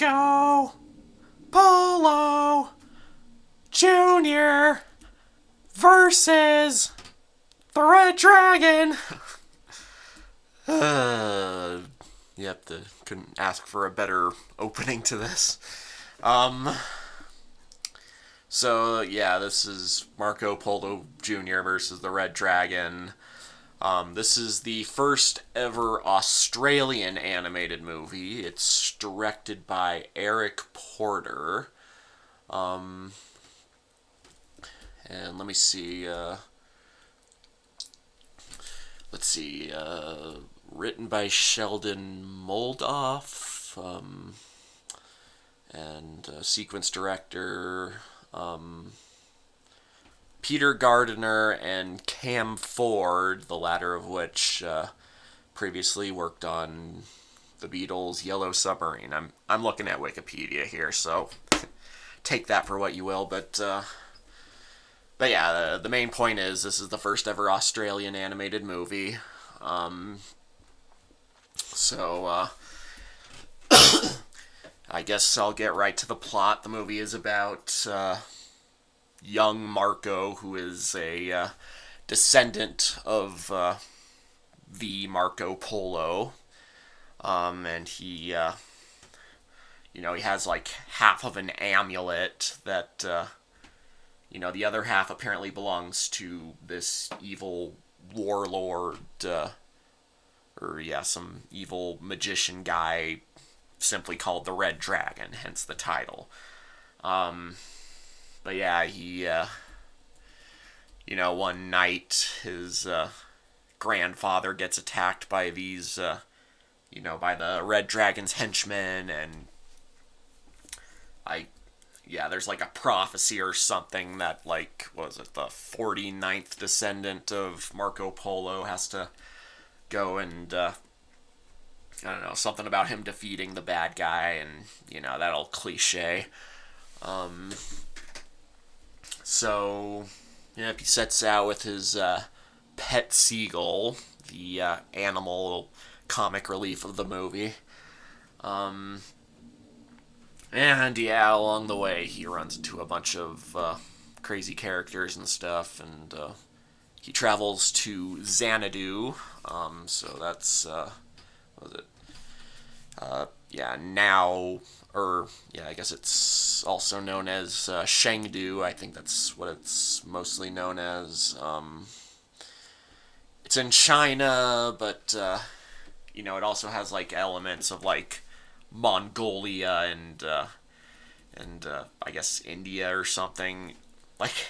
Marco Polo Jr. versus the Red Dragon. Yep, couldn't ask for a better opening to this. So yeah, this is Marco Polo Jr. versus the Red Dragon. This is the first ever Australian animated movie. It's directed by Eric Porter. And let me see. Let's see. Written by Sheldon Moldoff. And sequence director Peter Gardiner and Cam Ford, the latter of which previously worked on the Beatles' Yellow Submarine. I'm looking at Wikipedia here, so take that for what you will. But yeah, the main point is this is the first ever Australian animated movie. So I guess I'll get right to the plot. The movie is about young Marco, who is a descendant of the Marco Polo, and he has like half of an amulet that the other half apparently belongs to this evil warlord, some evil magician guy, simply called the Red Dragon, hence the title. But yeah, he, one night his grandfather gets attacked by these, by the Red Dragon's henchmen, and there's like a prophecy or something that, like, what was it, the 49th descendant of Marco Polo has to go and, I don't know, something about him defeating the bad guy, and, that old cliche. So, he sets out with his pet seagull, the animal comic relief of the movie. And along the way he runs into a bunch of crazy characters and stuff, and he travels to Xanadu. So that's what was it? I guess it's also known as Chengdu. I think that's what it's mostly known as. It's in China, but it also has like elements of like Mongolia and I guess India or something. Like,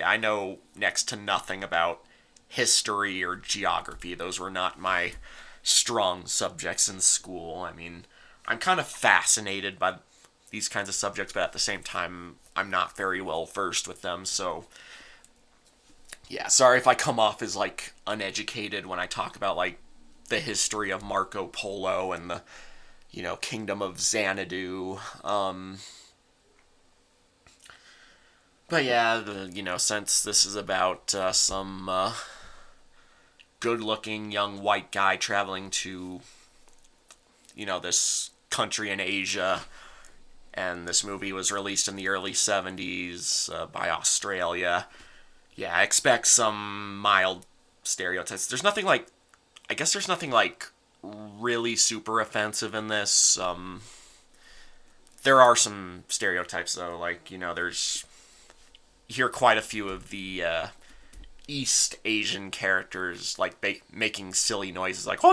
I know next to nothing about history or geography. Those were not my strong subjects in school. I mean, I'm kind of fascinated by these kinds of subjects, but at the same time, I'm not very well versed with them, so sorry if I come off as, like, uneducated when I talk about, like, the history of Marco Polo and the, kingdom of Xanadu. But since this is about some good-looking young white guy traveling to, this country in Asia, and this movie was released in the early 70s by Australia, I expect some mild stereotypes. There's nothing like really super offensive in this. There are some stereotypes though, like, you hear quite a few of the East Asian characters like making silly noises like oh.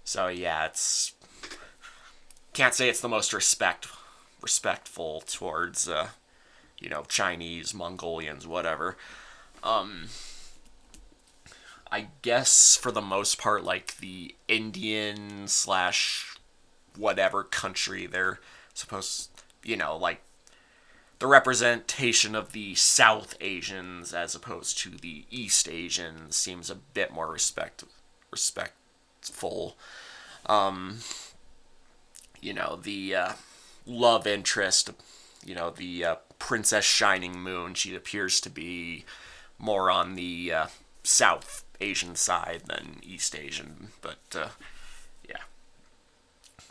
So it's can't say it's the most respectful towards Chinese, Mongolians, whatever. I guess for the most part, like the Indian / whatever country they're supposed, like the representation of the South Asians as opposed to the East Asians seems a bit more respectful. The love interest, the Princess Shining Moon, she appears to be more on the South Asian side than East Asian, but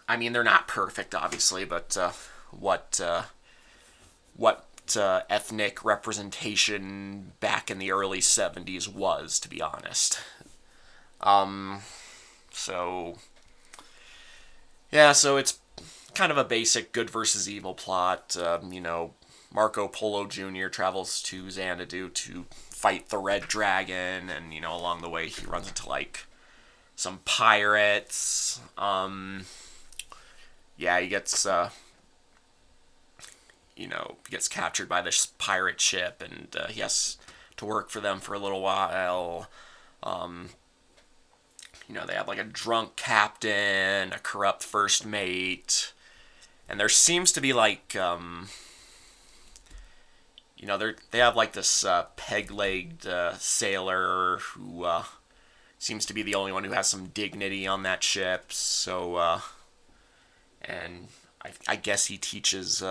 I mean, they're not perfect, obviously, but what what ethnic representation back in the early 70s was, to be honest. So yeah, so it's kind of a basic good versus evil plot. Marco Polo Jr. travels to Xanadu to fight the Red Dragon, and along the way he runs into like some pirates. Yeah, he gets captured by this pirate ship, and he has to work for them for a little while. They have like a drunk captain, a corrupt first mate, and there seems to be like, they have like this peg-legged sailor who seems to be the only one who has some dignity on that ship. So, and I guess he teaches,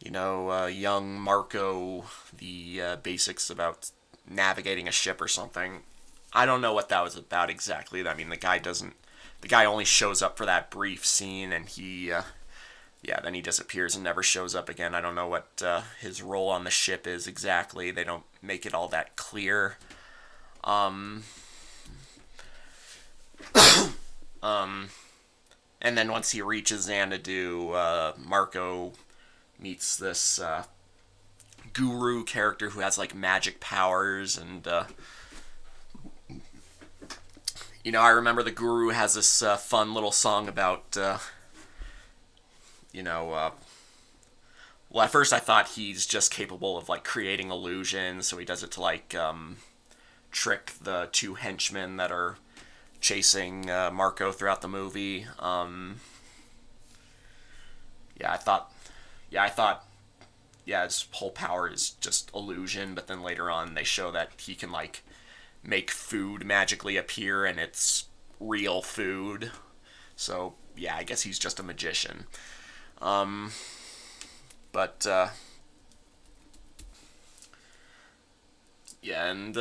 young Marco the basics about navigating a ship or something. I don't know what that was about exactly. I mean, the guy only shows up for that brief scene, and then he disappears and never shows up again. I don't know what his role on the ship is exactly. They don't make it all that clear. Um, and then once he reaches Xanadu, Marco meets this guru character who has like magic powers, and I remember the guru has this fun little song about well, at first I thought he's just capable of like creating illusions, so he does it to like trick the two henchmen that are chasing Marco throughout the movie. Yeah, I thought, his whole power is just illusion, but then later on they show that he can like make food magically appear, and it's real food. So yeah, I guess he's just a magician. But yeah, and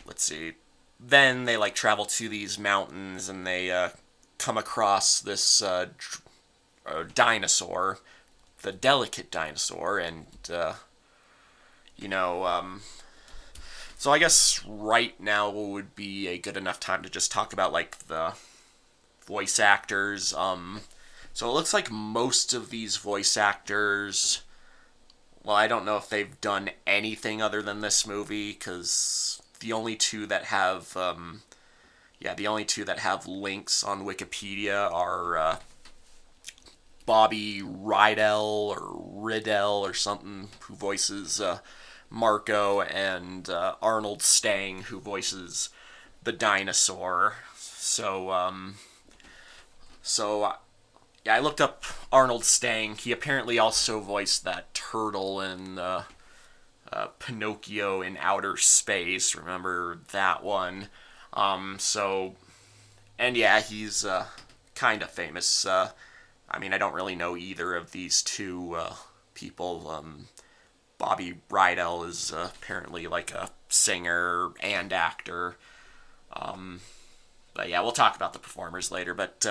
let's see. Then they like travel to these mountains, and they come across this dinosaur, the delicate dinosaur, and you know, so I guess right now would be a good enough time to just talk about like the voice actors. So it looks like most of these voice actors, well, I don't know if they've done anything other than this movie, because the only two that have, the only two that have links on Wikipedia are Bobby Rydell or Riddell or something, who voices Marco, and Arnold Stang, who voices the dinosaur. Yeah, I looked up Arnold Stang. He apparently also voiced that turtle in Pinocchio in Outer Space. Remember that one? And yeah, he's kind of famous. I mean, I don't really know either of these two people. Bobby Rydell is apparently like a singer and actor. But yeah, we'll talk about the performers later. But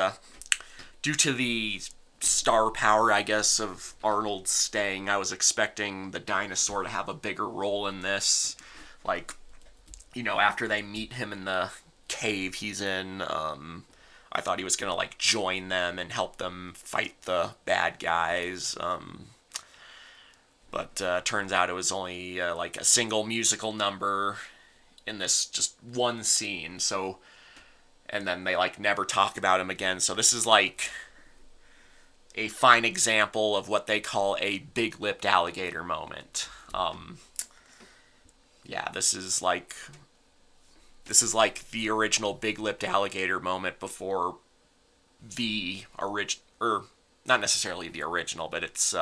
due to the star power, I guess, of Arnold Stang, I was expecting the dinosaur to have a bigger role in this. Like, after they meet him in the cave he's in, I thought he was gonna like join them and help them fight the bad guys. But turns out it was only like a single musical number in this just one scene. So, and then they like never talk about him again. So this is like a fine example of what they call a big-lipped alligator moment. This is like the original big-lipped alligator moment before the original, or not necessarily the original, but it's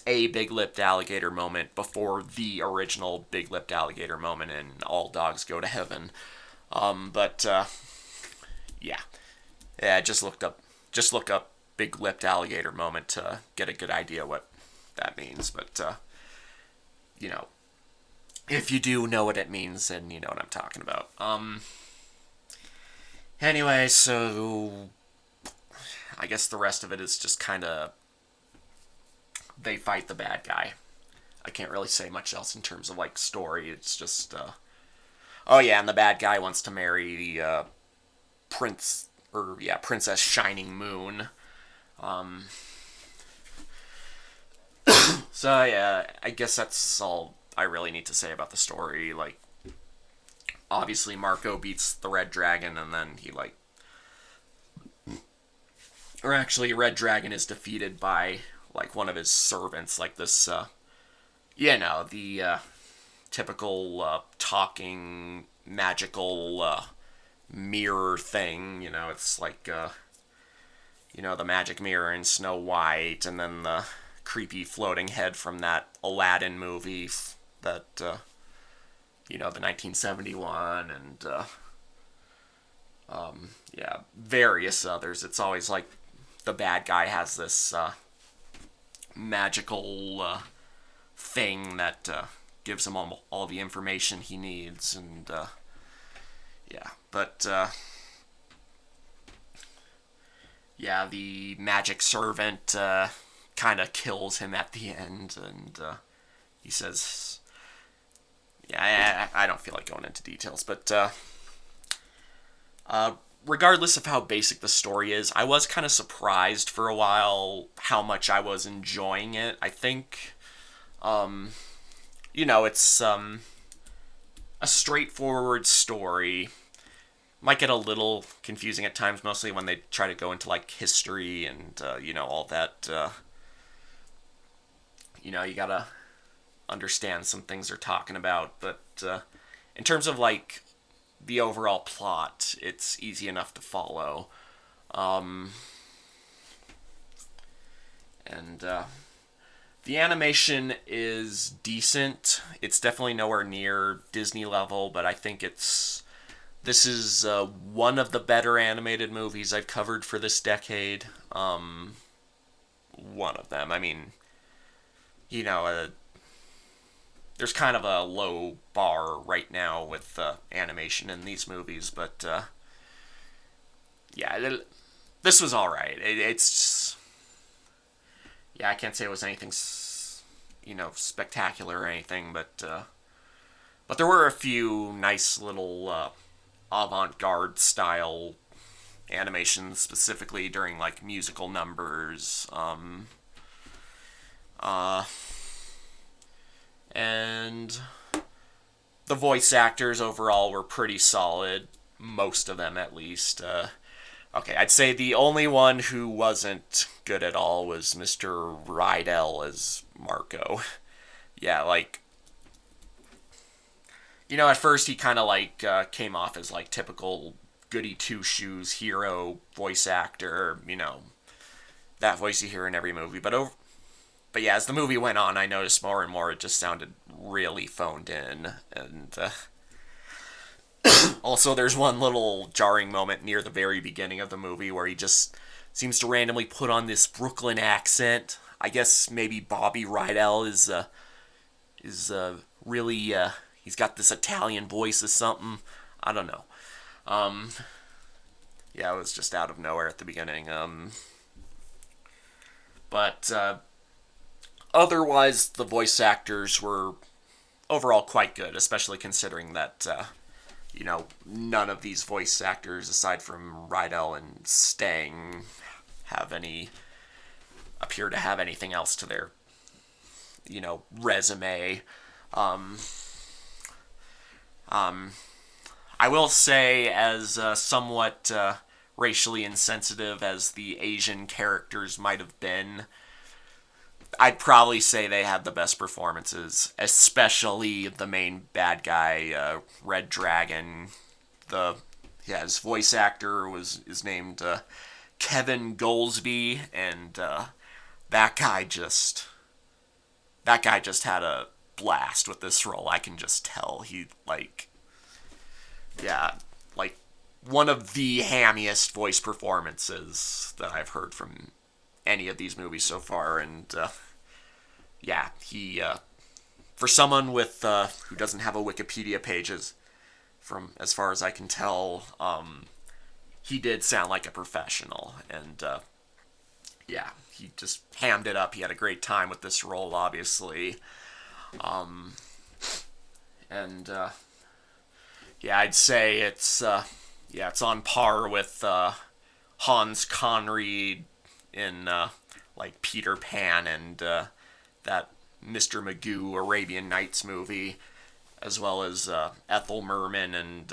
a big-lipped alligator moment before the original big-lipped alligator moment in All Dogs Go to Heaven. Just look up big-lipped alligator moment to get a good idea what that means. But if you do know what it means, then you know what I'm talking about. Anyway, so I guess the rest of it is just kind of they fight the bad guy. I can't really say much else in terms of like story. It's just oh yeah, and the bad guy wants to marry the Princess Shining Moon. Um, so yeah, I guess that's all I really need to say about the story. Like, obviously Marco beats the Red Dragon, and then he like, or actually, Red Dragon is defeated by like one of his servants, like this, the typical talking magical mirror thing. It's like the magic mirror in Snow White, and then the creepy floating head from that Aladdin movie that the 1971, and various others. It's always like the bad guy has this magical thing that gives him all the information he needs, and but the magic servant kind of kills him at the end, and he says, I don't feel like going into details, but regardless of how basic the story is, I was kind of surprised for a while how much I was enjoying it. I think, it's a straightforward story. Might get a little confusing at times, mostly when they try to go into like history and all that. You gotta understand some things they're talking about, but in terms of like the overall plot, it's easy enough to follow. And the animation is decent. It's definitely nowhere near Disney level, but I think this is one of the better animated movies I've covered for this decade. One of them. I mean, there's kind of a low bar right now with animation in these movies, but this was all right. It's I can't say it was anything spectacular or anything, but there were a few nice little avant-garde style animations, specifically during like musical numbers. And the voice actors overall were pretty solid, most of them at least. Okay, I'd say the only one who wasn't good at all was Mr. Rydell as Marco. Yeah, like, at first he kind of like came off as like typical goody two shoes hero voice actor, that voice you hear in every movie. But yeah, as the movie went on, I noticed more and more it just sounded really phoned in, and also there's one little jarring moment near the very beginning of the movie where he just seems to randomly put on this Brooklyn accent. I guess maybe Bobby Rydell is really he's got this Italian voice or something. I don't know. It was just out of nowhere at the beginning. But otherwise, the voice actors were overall quite good, especially considering that none of these voice actors, aside from Rydell and Stang, appear to have anything else to their resume. I will say, as somewhat racially insensitive as the Asian characters might have been, I'd probably say they had the best performances, especially the main bad guy, Red Dragon. His voice actor is named Kevin Goldsby, and that guy just had a blast with this role. I can just tell one of the hammiest voice performances that I've heard from any of these movies so far, and he for someone with who doesn't have a Wikipedia page, from as far as I can tell, he did sound like a professional, and yeah, he just hammed it up. He had a great time with this role, obviously. Um, and yeah, I'd say it's on par with Hans Conried in like Peter Pan and that Mr. Magoo Arabian Nights movie, as well as Ethel Merman and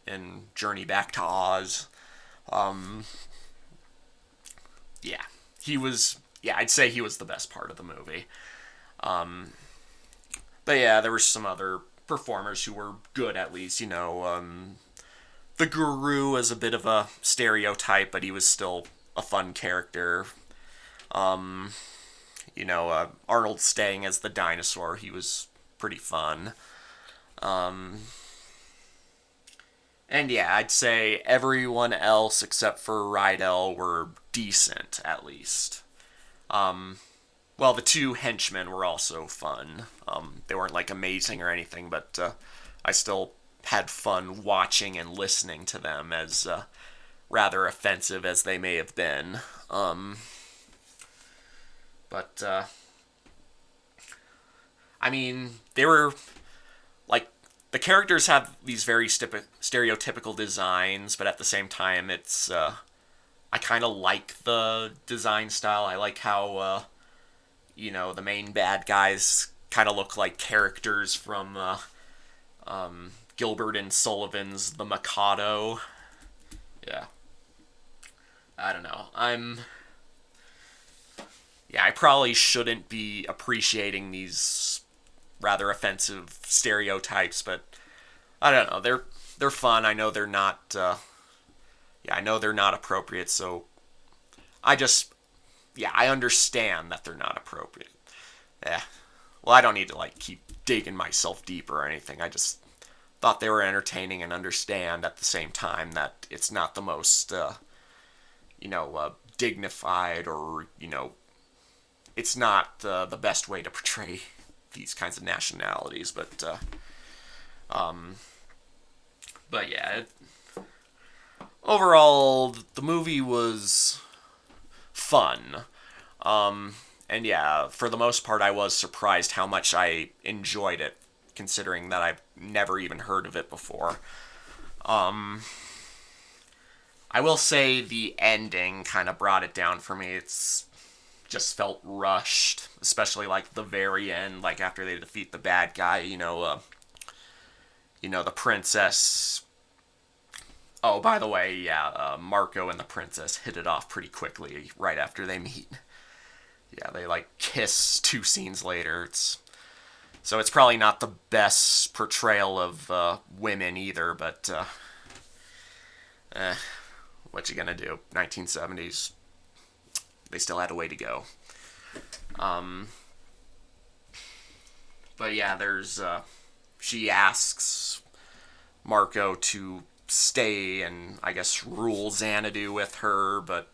in Journey Back to Oz. Um, yeah, he was. Yeah, I'd say he was the best part of the movie. Um, but yeah, there were some other performers who were good, at least. The Guru is a bit of a stereotype, but he was still a fun character. Um, Arnold Stang as the dinosaur, he was pretty fun. Um, and yeah, I'd say everyone else except for Rydell were decent, at least. Um, well, the two henchmen were also fun. They weren't like amazing or anything, but I still had fun watching and listening to them, as rather offensive as they may have been. But I mean, they were like the characters have these very stereotypical designs, but at the same time, it's I kind of like the design style. I like how the main bad guys kind of look like characters from Gilbert and Sullivan's The Mikado. Yeah, I don't know. I probably shouldn't be appreciating these rather offensive stereotypes, but I don't know. They're fun. I know they're not. I know they're not appropriate. So I just, I understand that they're not appropriate. Yeah. Well, I don't need to like keep digging myself deeper or anything. I just thought they were entertaining and understand at the same time that it's not the most, dignified or it's not the best way to portray these kinds of nationalities, but yeah, overall the movie was fun, and yeah, for the most part, I was surprised how much I enjoyed it, considering that I've never even heard of it before. I will say the ending kind of brought it down for me. It's just felt rushed, especially like the very end, like after they defeat the bad guy. The princess. Oh, by the way, yeah, Marco and the princess hit it off pretty quickly right after they meet. Yeah, they like kiss 2 scenes later. So it's probably not the best portrayal of women either, but what you gonna do? 1970s. They still had a way to go. But yeah, she asks Marco to stay and I guess rule Xanadu with her, but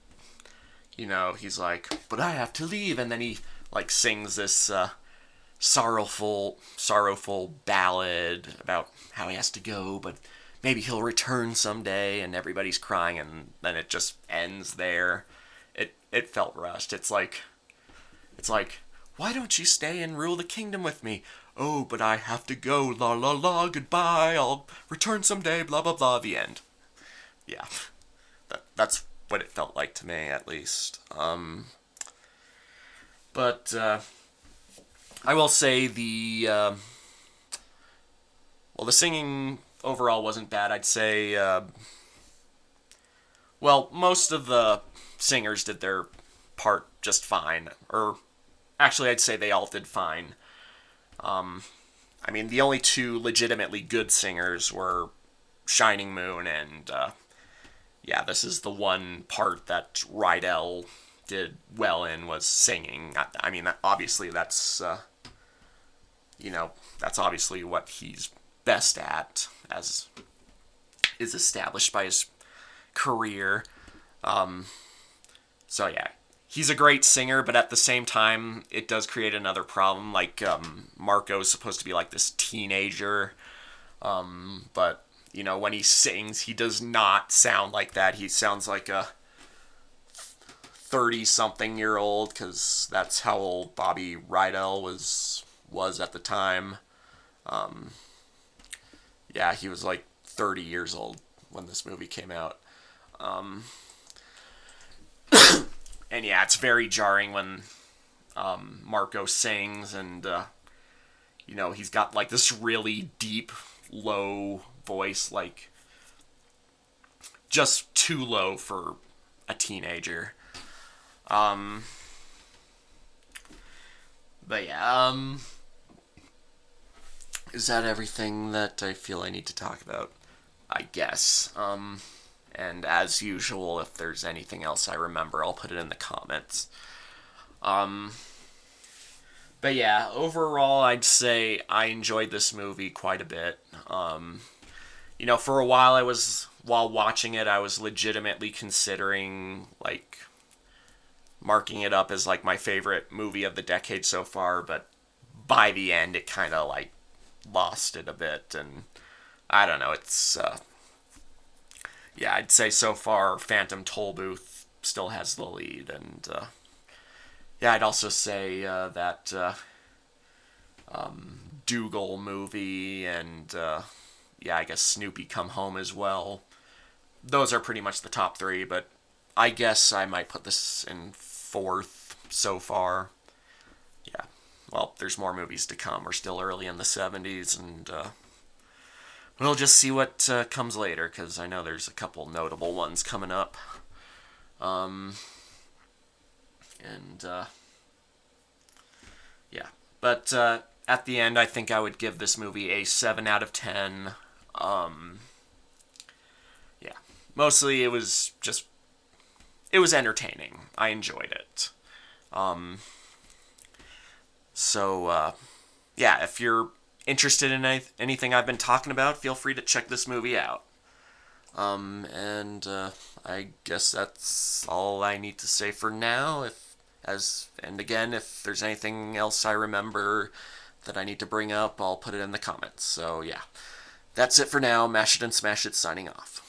he's like, but I have to leave, and then he like sings this sorrowful ballad about how he has to go, but maybe he'll return someday, and everybody's crying, and then it just ends there. It felt rushed. It's like, why don't you stay and rule the kingdom with me? Oh, but I have to go. La la la. Goodbye. I'll return someday. Blah blah blah. The end. Yeah, that's what it felt like to me, at least. But I will say the singing overall wasn't bad. I'd say most of the singers did their part just fine, or actually I'd say they all did fine. I mean, the only two legitimately good singers were Shining Moon and this is the one part that Rydell did well in, was singing. I mean, obviously that's that's obviously what he's best at, as is established by his career. So yeah, he's a great singer, but at the same time, it does create another problem. Like, Marco's supposed to be like this teenager, but when he sings, he does not sound like that. He sounds like a 30-something-year-old, because that's how old Bobby Rydell was at the time. Yeah, he was like 30 years old when this movie came out. And yeah, it's very jarring when Marco sings, and he's got like this really deep, low voice, like just too low for a teenager. Um, but yeah, is that everything that I feel I need to talk about? I guess. And as usual, if there's anything else I remember, I'll put it in the comments. Um, but yeah, overall, I'd say I enjoyed this movie quite a bit. For a while, while watching it, I was legitimately considering, like, marking it up as, like, my favorite movie of the decade so far, but by the end, it kind of, like, lost it a bit, and I don't know, yeah, I'd say so far Phantom Tollbooth still has the lead, and yeah, I'd also say that Dougal movie and yeah, I guess Snoopy Come Home as well. Those are pretty much the top three, but I guess I might put this in fourth so far. Yeah, well, there's more movies to come. We're still early in the 70s, and we'll just see what comes later, because I know there's a couple notable ones coming up. And yeah, but at the end, I think I would give this movie a 7 out of 10. Yeah, mostly it was entertaining. I enjoyed it. So yeah, if you're interested in anything I've been talking about, feel free to check this movie out. And I guess that's all I need to say for now. And again, if there's anything else I remember that I need to bring up, I'll put it in the comments. So yeah, that's it for now. Mash it and smash it, signing off.